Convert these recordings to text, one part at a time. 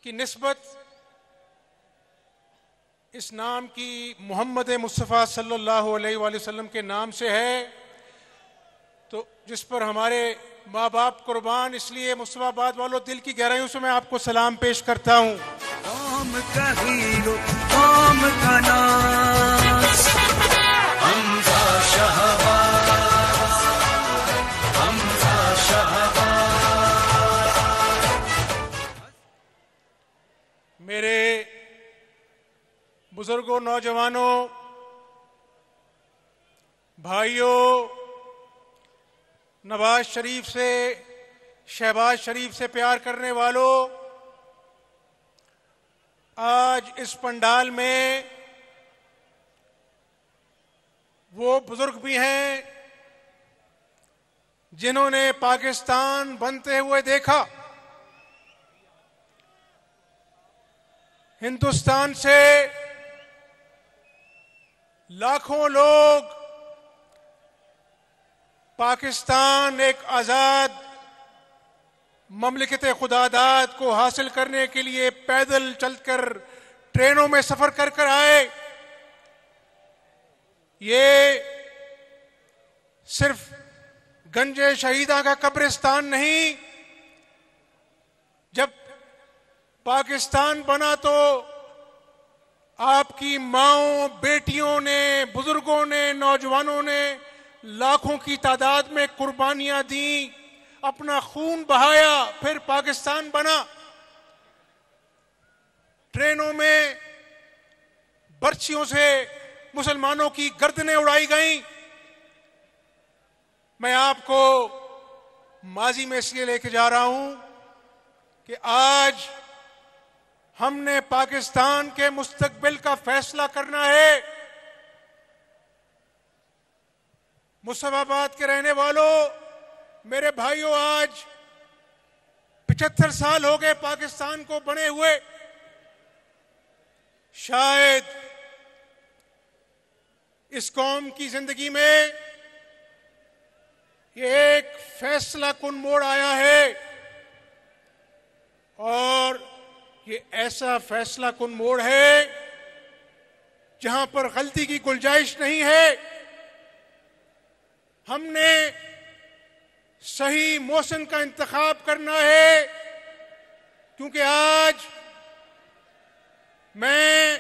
की निस्बत इस नाम की मोहम्मद मुस्तफ़ा सल्लल्लाहु अलैहि वसल्लम के नाम से है, तो जिस पर हमारे माँ बाप कुर्बान, इसलिए मुस्तफ़ाबाद वालों दिल की गहराइयों से मैं आपको सलाम पेश करता हूँ। कौम का हीरो, कौम का नाज, हमजा शहबाज, हमजा शहबाज। मेरे बुजुर्गों, नौजवानों, भाइयों, नवाज शरीफ से, शहबाज शरीफ से प्यार करने वालों, आज इस पंडाल में वो बुजुर्ग भी हैं जिन्होंने पाकिस्तान बनते हुए देखा। हिंदुस्तान से लाखों लोग पाकिस्तान एक आजाद ममलिकत खुदादाद को हासिल करने के लिए पैदल चलकर, ट्रेनों में सफर कर कर आए। ये सिर्फ गंजे शहीदा का कब्रिस्तान नहीं, जब पाकिस्तान बना तो आपकी माओं, बेटियों ने, बुजुर्गों ने, नौजवानों ने लाखों की तादाद में कुर्बानियां दी, अपना खून बहाया, फिर पाकिस्तान बना। ट्रेनों में बर्छियों से मुसलमानों की गर्दनें उड़ाई गईं। मैं आपको माजी में इसलिए लेके जा रहा हूं कि आज हमने पाकिस्तान के मुस्तकबिल का फैसला करना है। मुस्तफाबाद के रहने वालों, मेरे भाइयों, आज 75 साल हो गए पाकिस्तान को बने हुए। शायद इस कौम की जिंदगी में ये एक फैसला कुन मोड़ आया है, और ये ऐसा फैसला कुन मोड़ है जहां पर गलती की गुंजाइश नहीं है। हमने सही मौसम का इंतखाब करना है, क्योंकि आज मैं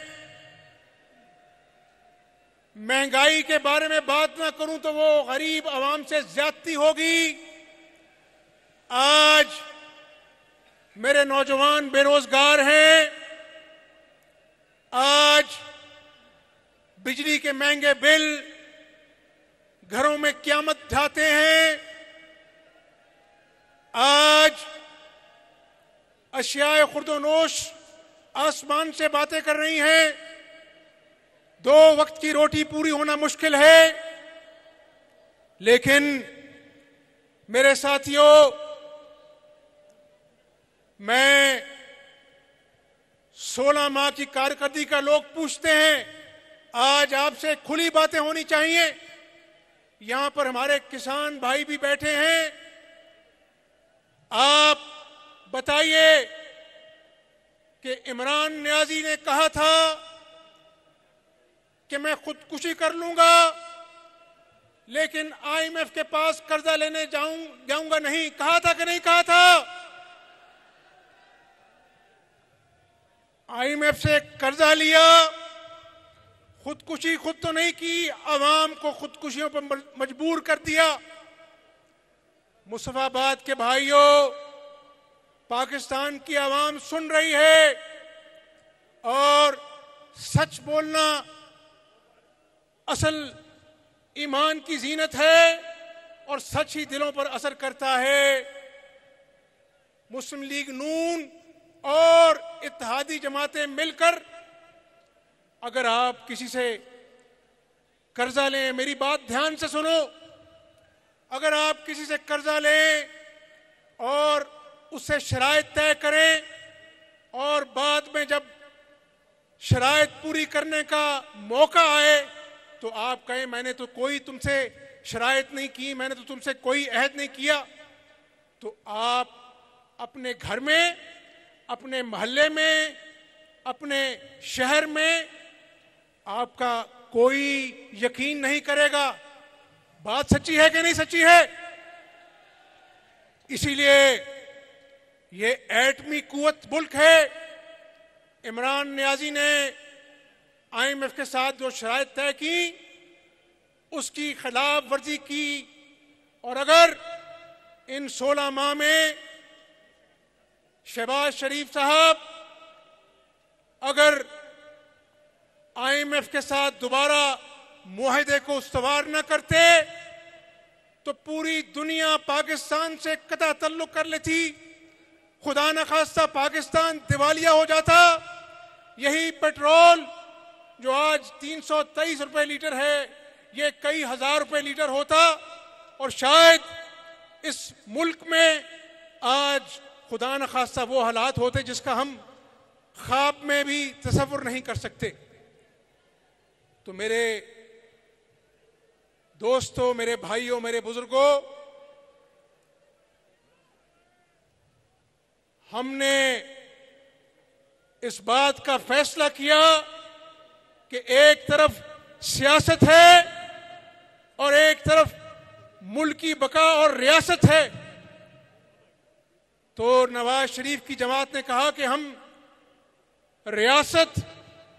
महंगाई के बारे में बात ना करूं तो वो गरीब आवाम से ज्यादती होगी। आज मेरे नौजवान बेरोजगार हैं, आज बिजली के महंगे बिल घरों में क़यामत ढाते हैं, आज अशियाए खुर्दोनोश आसमान से बातें कर रही हैं, 2 वक्त की रोटी पूरी होना मुश्किल है। लेकिन मेरे साथियों, मैं 16 माह की कारकर्दगी का लोग पूछते हैं। आज आपसे खुली बातें होनी चाहिए। यहां पर हमारे किसान भाई भी बैठे हैं। आप बताइए कि इमरान नियाजी ने कहा था कि मैं खुदकुशी कर लूंगा, लेकिन आईएमएफ के पास कर्जा लेने जाऊंगा नहीं। कहा था कि नहीं कहा था? आईएमएफ से कर्जा लिया, खुदकुशी खुद तो नहीं की, अवाम को खुदकुशियों पर मजबूर कर दिया। मुस्तफाबाद के भाइयों, पाकिस्तान की आवाम सुन रही है, और सच बोलना असल ईमान की जीनत है, और सच ही दिलों पर असर करता है। मुस्लिम लीग नून और इत्तेहादी जमातें मिलकर अगर आप किसी से कर्जा लें, मेरी बात ध्यान से सुनो, अगर आप किसी से कर्जा लें और उससे शराइत तय करें, और बाद में जब शराइत पूरी करने का मौका आए तो आप कहें मैंने तो कोई तुमसे शराइत नहीं की, मैंने तो तुमसे कोई अहद नहीं किया, तो आप अपने घर में, अपने मोहल्ले में, अपने शहर में आपका कोई यकीन नहीं करेगा। बात सच्ची है कि नहीं सच्ची है? इसीलिए ये एटमी कुव्वत मुल्क है। इमरान नियाजी ने IMF के साथ जो शराइत तय की उसकी खिलाफ वर्जी की, और अगर इन 16 माह में शहबाज शरीफ साहब अगर IMF के साथ दोबारा मुआहदे को उस्तवार न करते तो पूरी दुनिया पाकिस्तान से कतई तल्लुक कर लेती, खुदा न खास्ता पाकिस्तान दिवालिया हो जाता। यही पेट्रोल जो आज 323 रुपए लीटर है, ये कई हजार रुपए लीटर होता, और शायद इस मुल्क में आज खुदा न खास्ता वो हालात होते जिसका हम ख्वाब में भी तसव्वुर नहीं कर सकते। तो मेरे दोस्तों, मेरे भाइयों, मेरे बुजुर्गों, हमने इस बात का फैसला किया कि एक तरफ सियासत है और एक तरफ मुल्क की बका और रियासत है। तो नवाज शरीफ की जमात ने कहा कि हम रियासत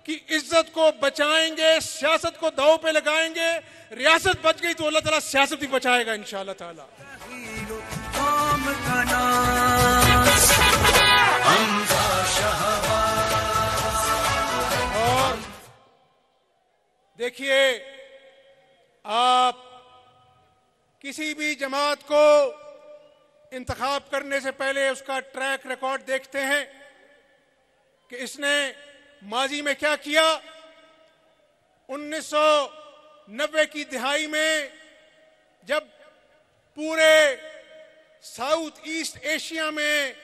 की इज्जत को बचाएंगे, सियासत को दांव पे लगाएंगे। रियासत बच गई तो अल्लाह ताला सियासत भी बचाएगा इंशाअल्लाह ताला। और देखिए, आप किसी भी जमात को इंतखाब करने से पहले उसका ट्रैक रिकॉर्ड देखते हैं कि इसने माजी में क्या किया। 1990 की दिहाई में जब पूरे साउथ ईस्ट एशिया में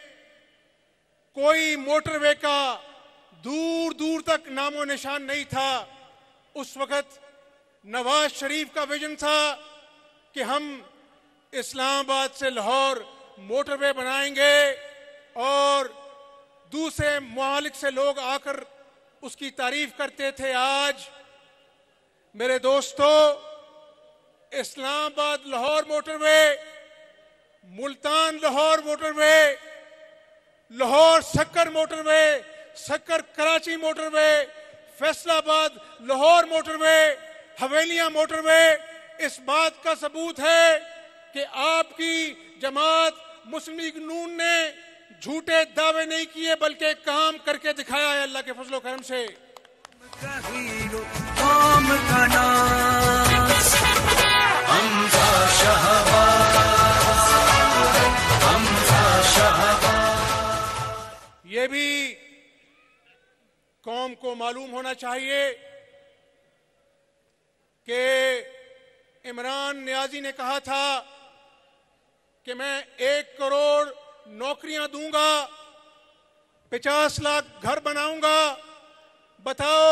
कोई मोटरवे का दूर दूर तक नामो निशान नहीं था, उस वक्त नवाज शरीफ का विजन था कि हम इस्लामाबाद से लाहौर मोटरवे बनाएंगे और दूसरे मुमालिक से लोग आकर उसकी तारीफ करते थे। आज मेरे दोस्तों, Islamabad Lahore motorway, Multan Lahore motorway, Lahore Sukkur motorway, Sukkur Karachi motorway, Faisalabad Lahore motorway, Havelian motorway, इस बात का सबूत है कि आपकी जमात मुस्लिम लीग नून ने झूठे दावे नहीं किए बल्कि काम करके दिखाया है अल्लाह के फजलो करम से। ये भी कौम को मालूम होना चाहिए कि इमरान नियाजी ने कहा था कि मैं 1 करोड़ नौकरियां दूंगा, 50 लाख घर बनाऊंगा। बताओ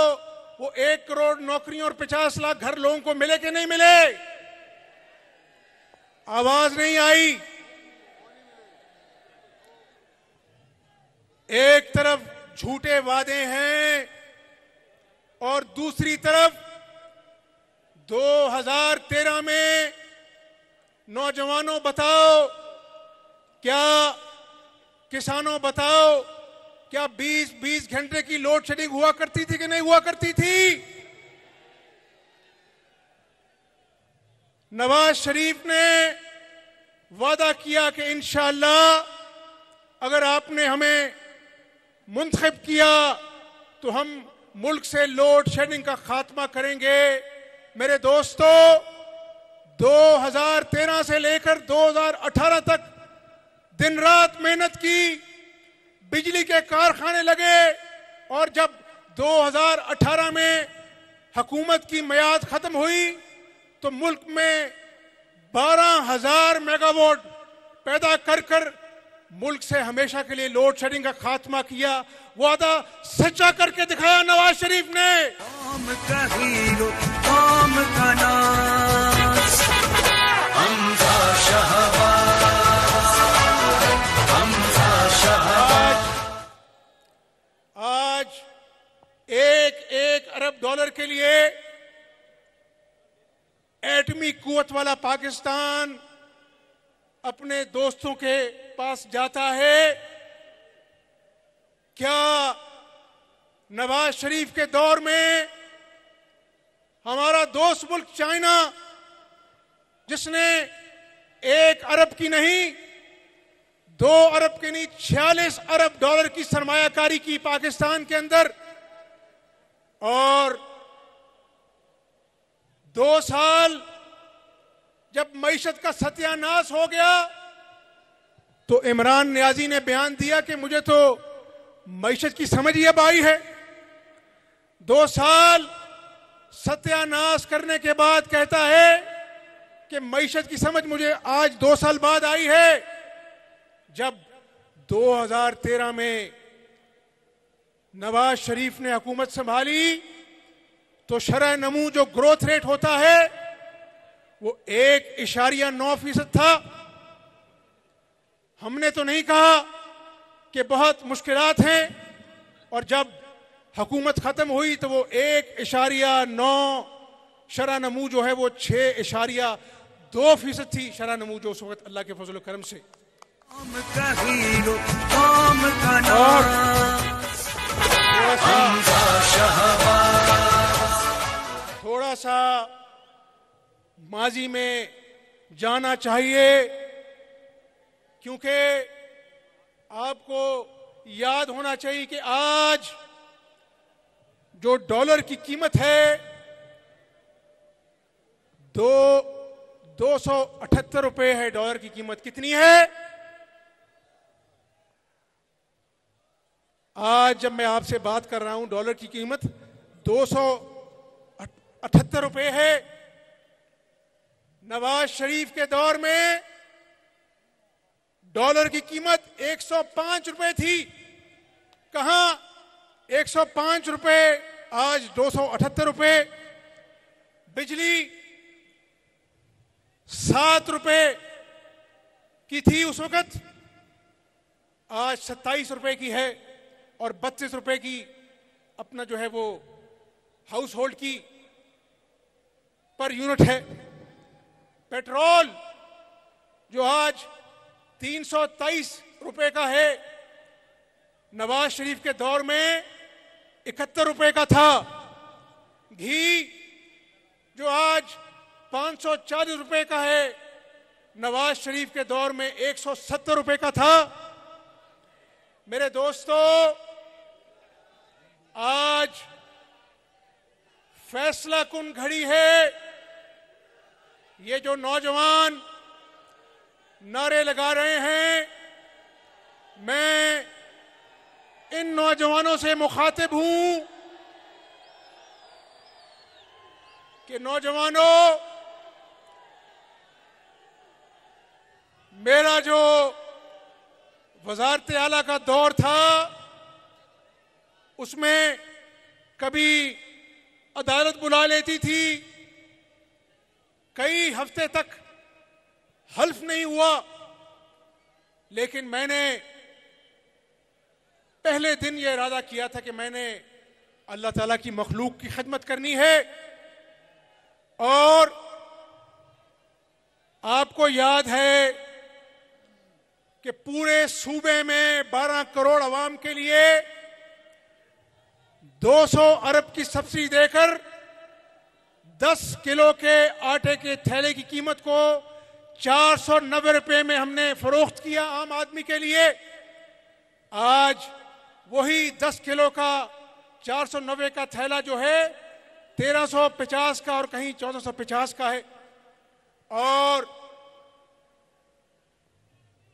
वो 1 करोड़ नौकरियां और 50 लाख घर लोगों को मिले कि नहीं मिले? आवाज नहीं आई। एक तरफ झूठे वादे हैं और दूसरी तरफ 2013 में नौजवानों बताओ, क्या किसानों बताओ, क्या 20-20 घंटे की लोड शेडिंग हुआ करती थी कि नहीं हुआ करती थी? नवाज शरीफ ने वादा किया कि इंशाअल्लाह अगर आपने हमें मुंतखब किया तो हम मुल्क से लोड शेडिंग का खात्मा करेंगे। मेरे दोस्तों, 2013 से लेकर 2018 तक दिन रात मेहनत की, बिजली के कारखाने लगे, और जब 2018 में हुकूमत की मियाद खत्म हुई तो मुल्क में 12,000 मेगावाट पैदा कर कर मुल्क से हमेशा के लिए लोड शेडिंग का खात्मा किया। वादा सच्चा करके दिखाया नवाज शरीफ ने। कुव्वत वाला पाकिस्तान अपने दोस्तों के पास जाता है, क्या नवाज शरीफ के दौर में हमारा दोस्त मुल्क चाइना, जिसने 1 अरब की नहीं 2 अरब की नहीं 46 अरब डॉलर की सरमायाकारी की पाकिस्तान के अंदर, और 2 साल जब मईशत का सत्यानाश हो गया तो इमरान नियाजी ने बयान दिया कि मुझे तो मईशत की समझ ही अब आई है। 2 साल सत्यानाश करने के बाद कहता है कि मईशत की समझ मुझे आज 2 साल बाद आई है। जब 2013 में नवाज शरीफ ने हुकूमत संभाली तो शरह नमू जो ग्रोथ रेट होता है वो 1.9% था। हमने तो नहीं कहा कि बहुत मुश्किलात हैं, और जब हुकूमत खत्म हुई तो वो 1.9 शरह नमू जो है वो 6.2% थी शरह नमू, जो उस वक्त अल्लाह के फजल करम से। और थोड़ा सा माजी में जाना चाहिए, क्योंकि आपको याद होना चाहिए कि आज जो डॉलर की कीमत है 278 रुपए है। डॉलर की कीमत कितनी है? आज जब मैं आपसे बात कर रहा हूं डॉलर की कीमत 278 रुपए है। नवाज शरीफ के दौर में डॉलर की कीमत 105 रुपए थी। कहां 105 रुपए, आज 278 रुपए। बिजली 7 रुपए की थी उस वक्त, आज 27 रुपए की है, और 32 रुपए की अपना जो है वो हाउस होल्ड की पर यूनिट है। पेट्रोल जो आज 323 रुपए का है, नवाज शरीफ के दौर में 71 रुपए का था। घी जो आज 540 रुपए का है, नवाज शरीफ के दौर में 170 रुपए का था। मेरे दोस्तों, आज फैसला कुन घड़ी है। ये जो नौजवान नारे लगा रहे हैं, मैं इन नौजवानों से मुखातिब हूं कि नौजवानों, मेरा जो वजारत आला का दौर था उसमें कभी अदालत बुला लेती थी, कई हफ्ते तक हल्फ नहीं हुआ, लेकिन मैंने पहले दिन ये इरादा किया था कि मैंने अल्लाह ताला की मखलूक की खिदमत करनी है। और आपको याद है कि पूरे सूबे में 12 करोड़ अवाम के लिए 200 अरब की सब्सिडी देकर 10 किलो के आटे के थैले की कीमत को 490 रुपए में हमने फरोख्त किया आम आदमी के लिए। आज वही 10 किलो का 490 का थैला जो है 1350 का और कहीं 1450 का है। और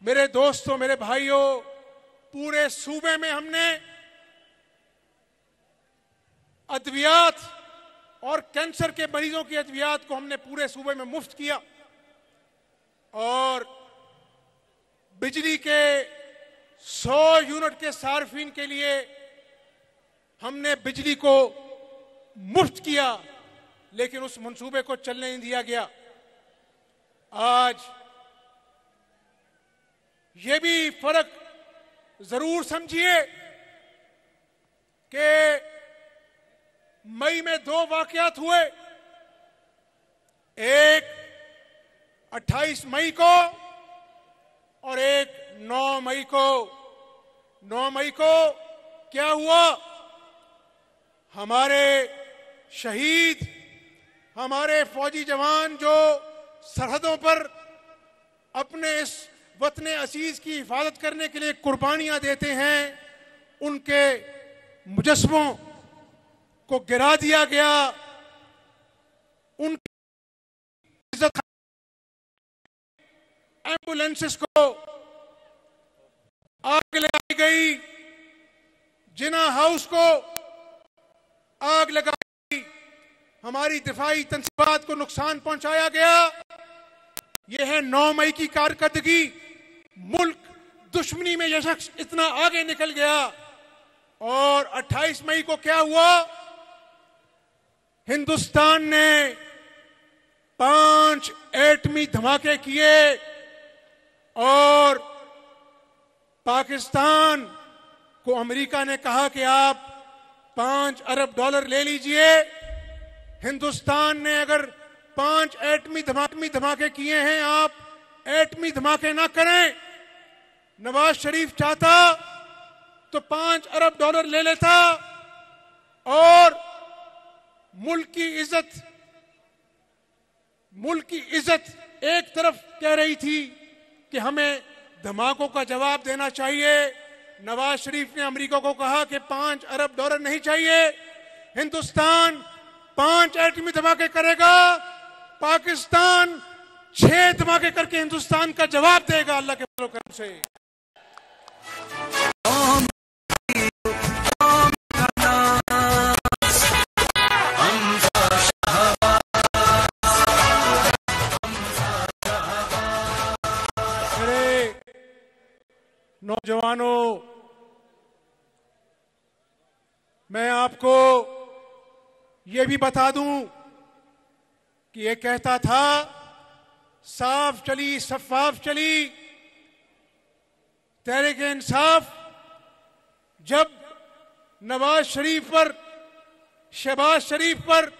मेरे दोस्तों, मेरे भाइयों, पूरे सूबे में हमने अद्वियात और कैंसर के मरीजों की अद्वियात को हमने पूरे सूबे में मुफ्त किया, और बिजली के 100 यूनिट के सार्फिन के लिए हमने बिजली को मुफ्त किया, लेकिन उस मंसूबे को चलने नहीं दिया गया। आज ये भी फर्क जरूर समझिए कि मई में 2 वाकयात हुए। एक 28 मई को और एक 9 मई को। 9 मई को क्या हुआ? हमारे शहीद, हमारे फौजी जवान जो सरहदों पर अपने इस वतन अजीज की हिफाजत करने के लिए कुर्बानियां देते हैं, उनके मुजस्समों को गिरा दिया गया, उनकी इज्जत, एम्बुलेंसेस को आग लगाई गई, जिना हाउस को आग लगाई गई, हमारी दिफाई तंसीबात को नुकसान पहुंचाया गया। यह है 9 मई की कारकर्दगी। मुल्क दुश्मनी में यह शख्स इतना आगे निकल गया। और 28 मई को क्या हुआ? हिंदुस्तान ने 5 एटमी धमाके किए और पाकिस्तान को अमेरिका ने कहा कि आप $5 अरब ले लीजिए। हिंदुस्तान ने अगर 5 एटमी धमाके किए हैं, आप एटमी धमाके ना करें। नवाज शरीफ चाहता तो $5 अरब ले लेता और मुल्क की इज्जत एक तरफ कह रही थी कि हमें धमाकों का जवाब देना चाहिए। नवाज शरीफ ने अमेरिका को कहा कि $5 अरब नहीं चाहिए, हिंदुस्तान 5 एटमी धमाके करेगा, पाकिस्तान 6 धमाके करके हिंदुस्तान का जवाब देगा अल्लाह के फजल करम से। नौजवानों, मैं आपको ये भी बता दूं कि ये कहता था साफ चली शफाफ चली तहरीक इंसाफ। जब नवाज शरीफ पर, शहबाज शरीफ पर,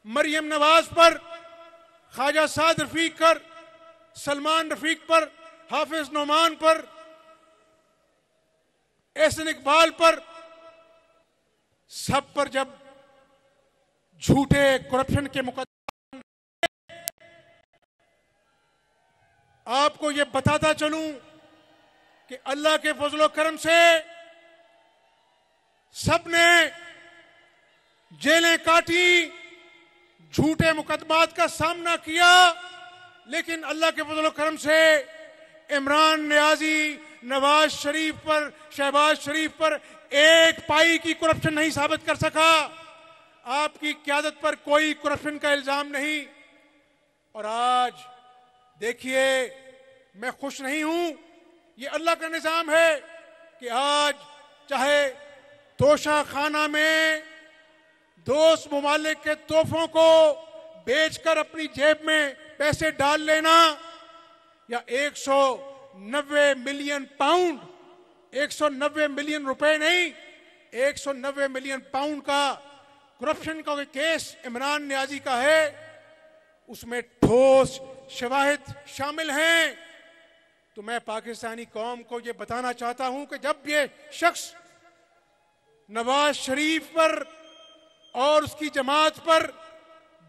मरियम नवाज पर, ख्वाजा साद रफीक पर, सलमान रफीक पर, हाफिज नोमान पर, एहसन इकबाल पर, सब पर जब झूठे करप्शन के मुकदमे, आपको ये बताता चलूं कि अल्लाह के फजलो करम से सबने जेलें काटी, झूठे मुकदमात का सामना किया, लेकिन अल्लाह के फजलो करम से इमरान नियाजी, नवाज शरीफ पर, शहबाज शरीफ पर एक पाई की करप्शन नहीं साबित कर सका। आपकी क़यादत पर कोई करप्शन का इल्जाम नहीं। और आज देखिए, मैं खुश नहीं हूं, ये अल्लाह का निजाम है कि आज चाहे तोशा खाना में दोस्त ममालिक के तोहफों को बेचकर अपनी जेब में पैसे डाल लेना, या 190 मिलियन पाउंड, 190 मिलियन रुपए नहीं, 190 मिलियन पाउंड का करप्शन का केस इमरान नियाजी का है, उसमें ठोस शवाहिद शामिल हैं। तो मैं पाकिस्तानी कौम को यह बताना चाहता हूं कि जब ये शख्स नवाज शरीफ पर और उसकी जमात पर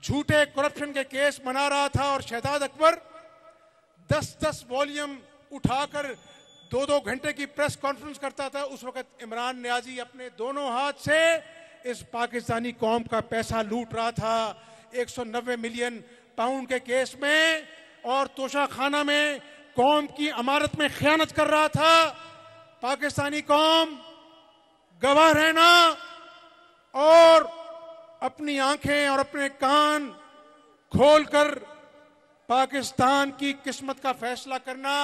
झूठे करप्शन के केस बना रहा था और शहजाद अकबर 10-10 वॉल्यूम उठाकर 2-2 घंटे की प्रेस कॉन्फ्रेंस करता था, उस वक्त इमरान नियाजी अपने दोनों हाथ से इस पाकिस्तानी कौम का पैसा लूट रहा था 190 मिलियन पाउंड के केस में, और तोशा खाना में कौम की अमारत में खयानत कर रहा था। पाकिस्तानी कौम गवाह रहना और अपनी आंखें और अपने कान खोलकर पाकिस्तान की किस्मत का फैसला करना,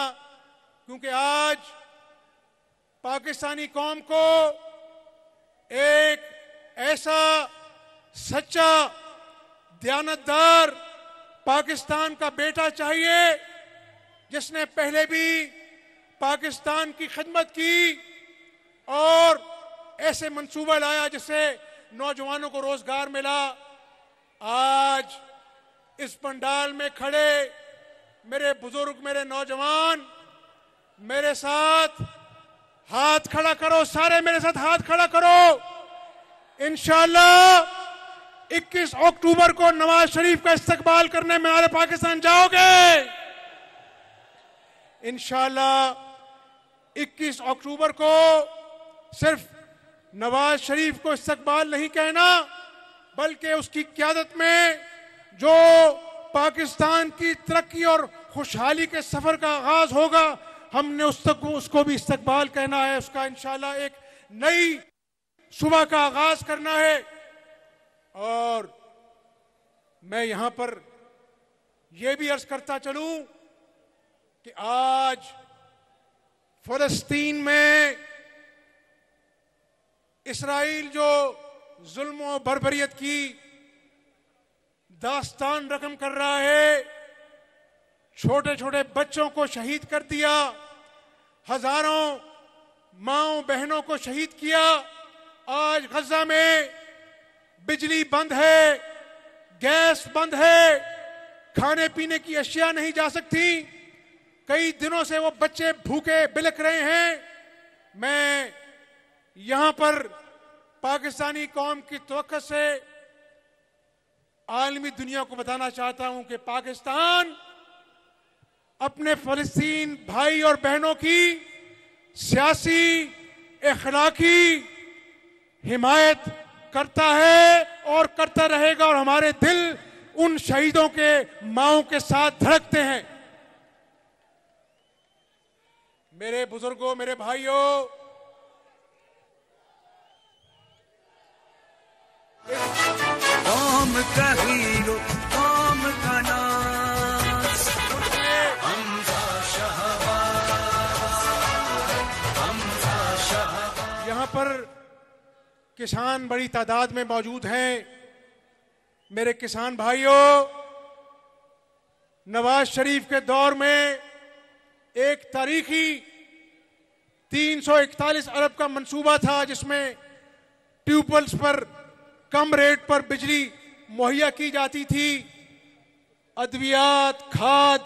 क्योंकि आज पाकिस्तानी कौम को एक ऐसा सच्चा दयानतदार पाकिस्तान का बेटा चाहिए जिसने पहले भी पाकिस्तान की खिदमत की और ऐसे मंसूबा लाया जिससे नौजवानों को रोजगार मिला। आज इस पंडाल में खड़े मेरे बुजुर्ग, मेरे नौजवान, मेरे साथ हाथ खड़ा करो, सारे मेरे साथ हाथ खड़ा करो। इंशाअल्लाह 21 अक्टूबर को नवाज शरीफ का इस्तकबाल करने में आले पाकिस्तान जाओगे। इंशाअल्लाह 21 अक्टूबर को सिर्फ नवाज शरीफ को इस्तकबाल नहीं कहना, बल्कि उसकी क़यादत में जो पाकिस्तान की तरक्की और खुशहाली के सफर का आगाज होगा, हमने उसको भी इस्तकबाल कहना है। उसका इंशाअल्लाह एक नई सुबह का आगाज करना है। और मैं यहां पर यह भी अर्ज करता चलूं कि आज फलस्तीन में इसराइल जो जुल्म और बर्बरियत की दास्तान रकम कर रहा है, छोटे छोटे बच्चों को शहीद कर दिया, हजारों माओ बहनों को शहीद किया। आज गजा में बिजली बंद है, गैस बंद है, खाने पीने की अशिया नहीं जा सकती। कई दिनों से वो बच्चे भूखे बिलख रहे हैं। मैं यहां पर पाकिस्तानी कौम की तवक्को से आलमी दुनिया को बताना चाहता हूं कि पाकिस्तान अपने फलस्तीन भाई और बहनों की सियासी, अखलाकी हिमायत करता है और करता रहेगा। और हमारे दिल उन शहीदों के माओं के साथ धड़कते हैं। मेरे बुजुर्गों, मेरे भाइयों, कौम का हीरो, कौम का नाज, हमजा शहबाज, हमजा शहबाज। यहां पर किसान बड़ी तादाद में मौजूद हैं। मेरे किसान भाइयों, नवाज शरीफ के दौर में एक तारीखी 341 अरब का मंसूबा था, जिसमें ट्यूबवेल्स पर कम रेट पर बिजली मुहैया की जाती थी, अद्वियात, खाद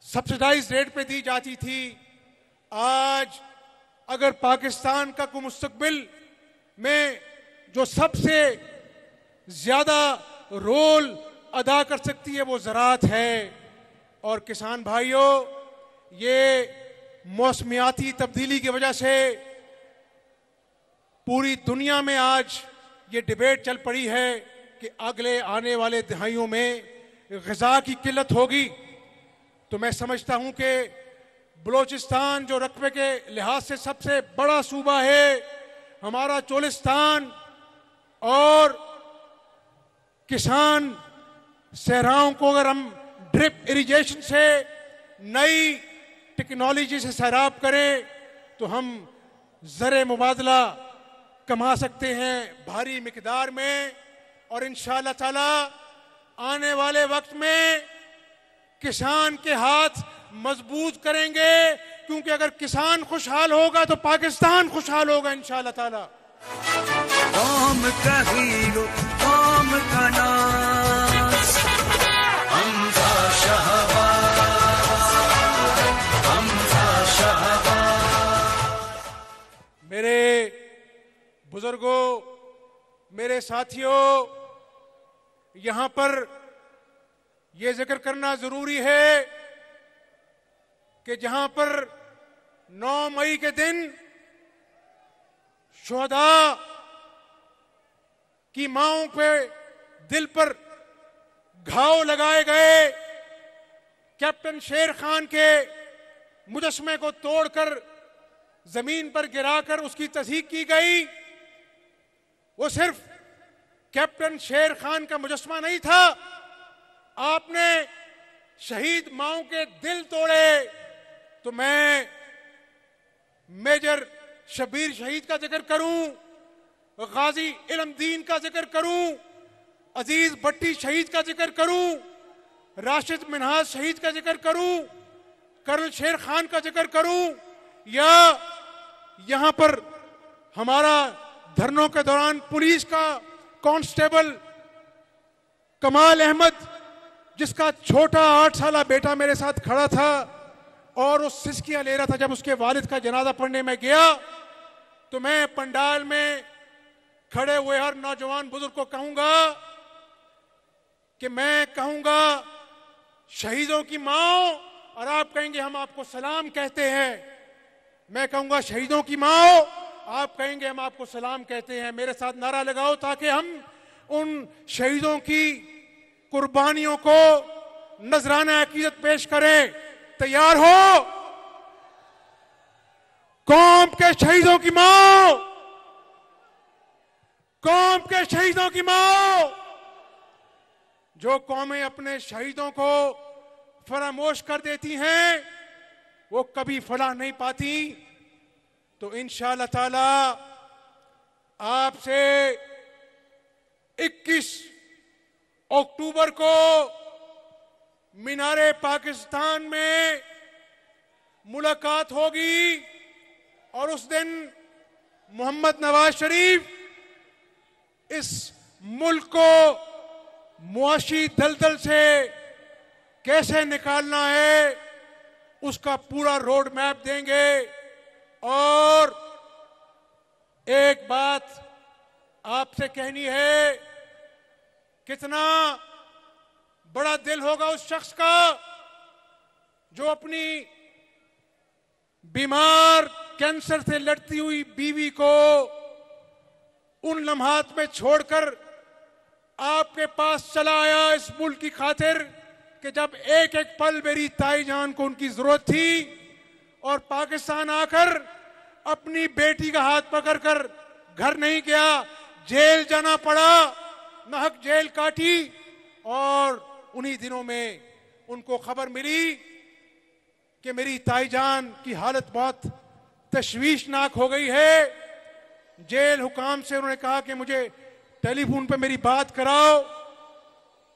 सब्सिडाइज रेट पे दी जाती थी। आज अगर पाकिस्तान का को मुस्तकबिल में जो सबसे ज्यादा रोल अदा कर सकती है वो ज़राअत है। और किसान भाइयों, ये मौसमियाती तब्दीली की वजह से पूरी दुनिया में आज ये डिबेट चल पड़ी है कि अगले आने वाले दहाइयों में ग़िज़ा की किल्लत होगी। तो मैं समझता हूं कि बलोचिस्तान जो रकबे के लिहाज से सबसे बड़ा सूबा है, हमारा चोलिस्तान, और किसान सहराओं को अगर हम ड्रिप इरिगेशन से, नई टेक्नोलॉजी से सैराब करें तो हम ज़र मुबादला कमा सकते हैं भारी मिकदार में। और इंशाअल्लाह ताला आने वाले वक्त में किसान के हाथ मजबूत करेंगे, क्योंकि अगर किसान खुशहाल होगा तो पाकिस्तान खुशहाल होगा इंशाअल्लाह ताला। कौम का हीरो, कौम का नाज, हमजा शहबाज, हमजा शहबाज। मेरे बुजुर्गों, मेरे साथियों, यहां पर यह जिक्र करना जरूरी है कि जहां पर 9 मई के दिन शुहदा की मांओं पे दिल पर घाव लगाए गए, कैप्टन शेर खान के मुजस्मे को तोड़कर जमीन पर गिराकर उसकी तस्दीक की गई। वो सिर्फ कैप्टन शेर खान का मुजस्मा नहीं था, आपने शहीद माओं के दिल तोड़े। तो मैं मेजर शबीर शहीद का जिक्र करूं, गाजी इल्मदीन का जिक्र करूं, अजीज भट्टी शहीद का जिक्र करूं, राशिद मिनहाज शहीद का जिक्र करूं, कर्नल शेर खान का जिक्र करूं, या यहां पर हमारा धरनों के दौरान पुलिस का कांस्टेबल कमाल अहमद जिसका छोटा 8 साला बेटा मेरे साथ खड़ा था और वो सिसकियां ले रहा था जब उसके वालिद का जनाजा पढ़ने में गया, तो मैं पंडाल में खड़े हुए हर नौजवान बुजुर्ग को कहूंगा कि मैं कहूंगा शहीदों की माओ, और आप कहेंगे हम आपको सलाम कहते हैं। मैं कहूंगा शहीदों की माओ, आप कहेंगे हम आपको सलाम कहते हैं। मेरे साथ नारा लगाओ ताकि हम उन शहीदों की कुर्बानियों को नजराना अकीदत पेश करें। तैयार हो? कौम के शहीदों की माओ, कौम के शहीदों की माओ। जो कौमें अपने शहीदों को फरामोश कर देती हैं वो कभी फलाह नहीं पाती। तो इंशाअल्लाह ताला आपसे 21 अक्टूबर को मीनारे पाकिस्तान में मुलाकात होगी और उस दिन मोहम्मद नवाज शरीफ इस मुल्क को मुआशी दलदल से कैसे निकालना है उसका पूरा रोड मैप देंगे। और एक बात आपसे कहनी है, कितना बड़ा दिल होगा उस शख्स का जो अपनी बीमार कैंसर से लड़ती हुई बीवी को उन लम्हात में छोड़कर आपके पास चला आया इस मुल्क की खातिर कि जब एक एक पल मेरी ताई जान को उनकी जरूरत थी, और पाकिस्तान आकर अपनी बेटी का हाथ पकड़कर घर नहीं गया, जेल जाना पड़ा, नाहक जेल काटी। और उन्हीं दिनों में उनको खबर मिली कि मेरी ताई जान की हालत बहुत तशवीशनाक हो गई है। जेल हुकाम से उन्होंने कहा कि मुझे टेलीफोन पे मेरी बात कराओ।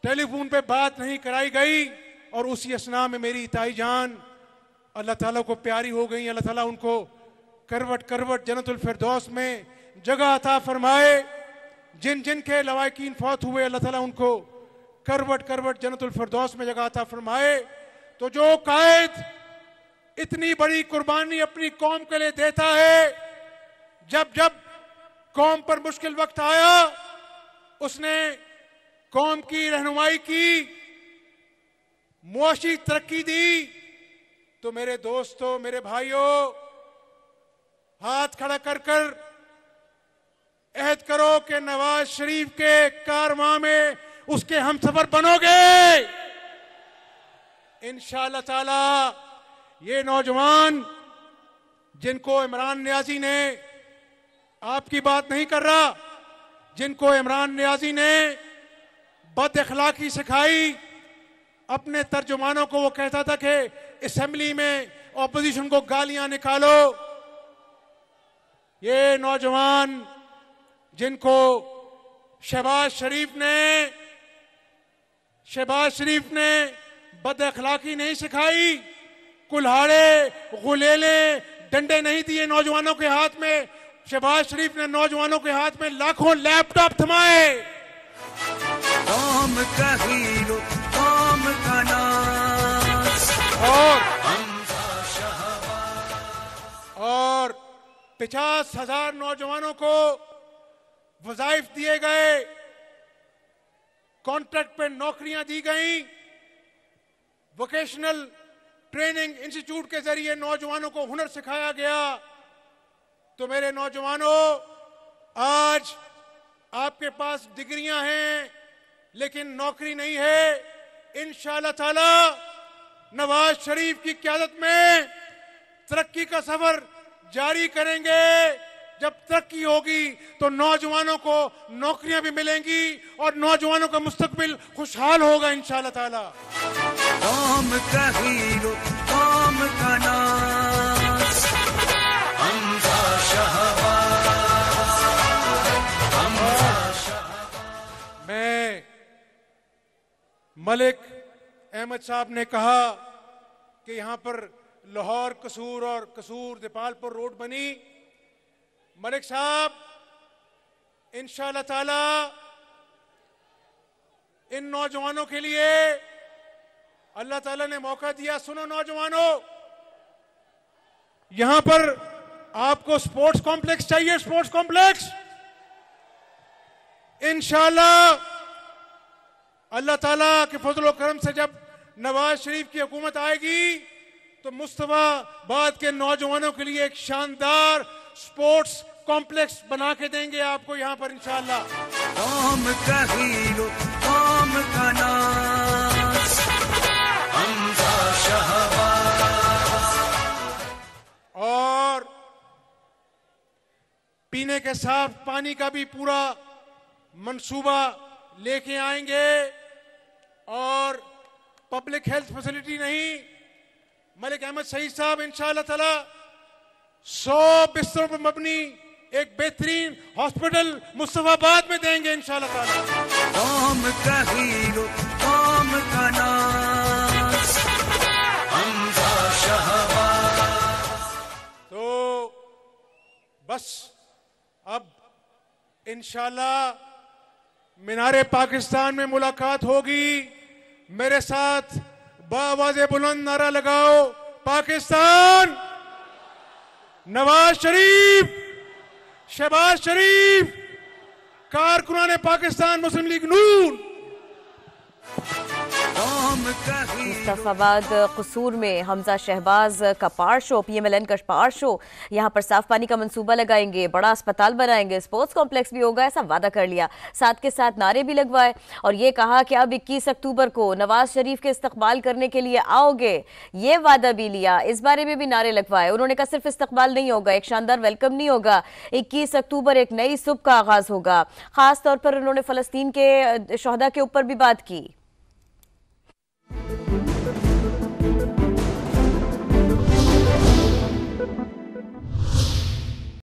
टेलीफोन पे बात नहीं कराई गई और उसी असना में मेरी ताई जान अल्लाह ताला को प्यारी हो गई। अल्लाह ताला उनको करवट करवट जन्नतुल फिरदौस में जगह अता फरमाए। जिन जिन के लवाकिन फौत हुए अल्लाह ताला उनको करवट करवट जन्नतुल फिरदौस में जगह अता फरमाए। तो जो कायद इतनी बड़ी कुर्बानी अपनी कौम के लिए देता है, जब जब कौम पर मुश्किल वक्त आया उसने कौम की रहनुमाई की, मुआशी तरक्की दी, तो मेरे दोस्तों, मेरे भाइयों, हाथ खड़ा कर कर अहद करो कि नवाज शरीफ के कारवां में उसके हमसफर बनोगे इंशाअल्लाह ताला। ये नौजवान जिनको इमरान नियाजी ने, आपकी बात नहीं कर रहा, जिनको इमरान नियाजी ने बद अखलाकी सिखाई, अपने तर्जुमानों को वो कहता था कि असेंबली में ऑपोजिशन को गालियां निकालो। ये नौजवान जिनको शहबाज शरीफ ने बद अखलाकी नहीं सिखाई, कुल्हाड़े गुलेले डंडे नहीं दिए नौजवानों के हाथ में, शहबाज शरीफ ने नौजवानों के हाथ में लाखों लैपटॉप थमाए। कौम का हीरो, कौम का नाज, और 50,000 नौजवानों को वज़ाइफ दिए गए, कॉन्ट्रैक्ट पे नौकरियां दी गई, वोकेशनल ट्रेनिंग इंस्टीट्यूट के जरिए नौजवानों को हुनर सिखाया गया। तो मेरे नौजवानों, आज आपके पास डिग्रियां हैं लेकिन नौकरी नहीं है। इंशाअल्लाह ताला नवाज शरीफ की क़यादत में तरक्की का सफर जारी करेंगे। जब तरक्की होगी तो नौजवानों को नौकरियां भी मिलेंगी और नौजवानों का मुस्तकबिल खुशहाल होगा इंशाअल्लाह ताला। कौम का हीरो, कौम का नाज, हमजा शहबाज, हमजा शहबाज। मैं मलिक अहमद साहब ने कहा कि यहां पर लाहौर कसूर और कसूर दीपालपुर रोड बनी। मलिक साहब, इंशाअल्लाह ताला इन नौजवानों के लिए अल्लाह ताला ने मौका दिया। सुनो नौजवानों, यहां पर आपको स्पोर्ट्स कॉम्प्लेक्स चाहिए, स्पोर्ट्स कॉम्प्लेक्स। इंशाअल्लाह अल्लाह ताला के फजल करम से जब नवाज शरीफ की हुकूमत आएगी तो मुस्तफाबाद के नौजवानों के लिए एक शानदार स्पोर्ट्स कॉम्प्लेक्स बना के देंगे आपको यहां पर इंशाअल्लाह। कौम का हीरो, कौम का नाज, हमजा शहबाज। और पीने के साफ पानी का भी पूरा मंसूबा लेके आएंगे। और पब्लिक हेल्थ फैसिलिटी नहीं, मलिक अहमद शहीद साहब इंशाअल्लाह ताला 100 बिस्तरों पर मबनी एक बेहतरीन हॉस्पिटल मुस्तफाबाद में देंगे इंशाअल्लाह ताला। कौम का हीरो, कौम का नाज, हमजा शहबाज। तो बस अब इंशाअल्लाह मीनारे पाकिस्तान में मुलाकात होगी। मेरे साथ बावाज़े बुलंद नारा लगाओ, पाकिस्तान, नवाज शरीफ, शहबाज शरीफ, कारकुनान पाकिस्तान मुस्लिम लीग नून। मुस्तफाबाद कसूर में हमजा शहबाज का पार शो, PMLN का पार शो। यहाँ पर साफ पानी का मंसूबा लगाएंगे, बड़ा अस्पताल बनाएंगे, स्पोर्ट्स कॉम्प्लेक्स भी होगा, ऐसा वादा कर लिया। साथ के साथ नारे भी लगवाए और ये कहा कि अब 21 अक्टूबर को नवाज शरीफ के इस्तकबाल करने के लिए आओगे, ये वादा भी लिया। इस बारे में भी नारे लगवाए। उन्होंने कहा सिर्फ इस्तकबाल नहीं होगा, एक शानदार वेलकम नहीं होगा, 21 अक्टूबर एक नई सुबह का आगाज होगा। खास तौर पर उन्होंने फलस्तीन के शहदा के ऊपर भी बात की।